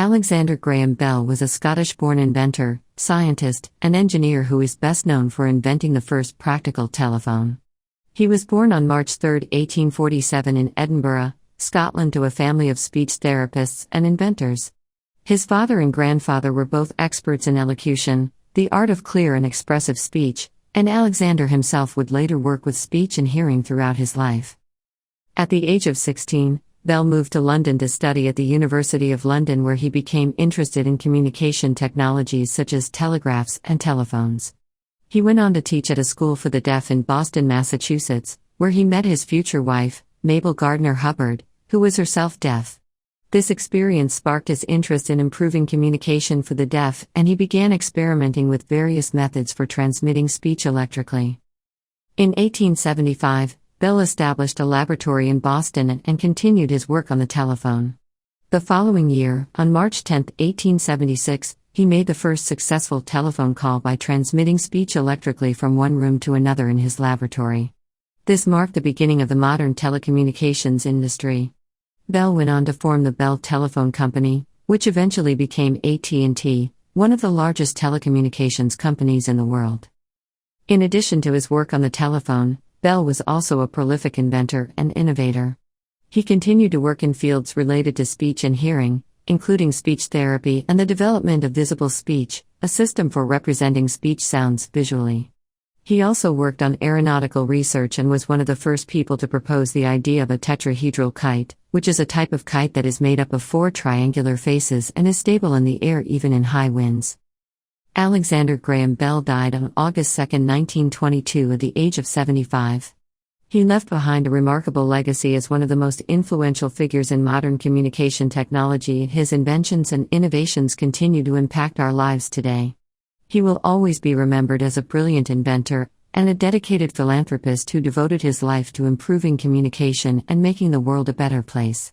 Alexander Graham Bell was a Scottish-born inventor, scientist, and engineer who is best known for inventing the first practical telephone. He was born on March 3, 1847 in Edinburgh, Scotland to a family of speech therapists and inventors. His father and grandfather were both experts in elocution, the art of clear and expressive speech, and Alexander himself would later work with speech and hearing throughout his life. At the age of 16, Bell moved to London to study at the University of London, where he became interested in communication technologies such as telegraphs and telephones. He went on to teach at a school for the deaf in Boston, Massachusetts, where he met his future wife, Mabel Gardiner Hubbard, who was herself deaf. This experience sparked his interest in improving communication for the deaf, and he began experimenting with various methods for transmitting speech electrically. In 1875, Bell established a laboratory in Boston and continued his work on the telephone. The following year, on March 10, 1876, he made the first successful telephone call by transmitting speech electrically from one room to another in his laboratory. This marked the beginning of the modern telecommunications industry. Bell went on to form the Bell Telephone Company, which eventually became AT&T, one of the largest telecommunications companies in the world. In addition to his work on the telephone, Bell was also a prolific inventor and innovator. He continued to work in fields related to speech and hearing, including speech therapy and the development of visible speech, a system for representing speech sounds visually. He also worked on aeronautical research and was one of the first people to propose the idea of a tetrahedral kite, which is a type of kite that is made up of 4 triangular faces and is stable in the air even in high winds. Alexander Graham Bell died on August 2, 1922 at the age of 75. He left behind a remarkable legacy as one of the most influential figures in modern communication technology. His inventions and innovations continue to impact our lives today. He will always be remembered as a brilliant inventor and a dedicated philanthropist who devoted his life to improving communication and making the world a better place.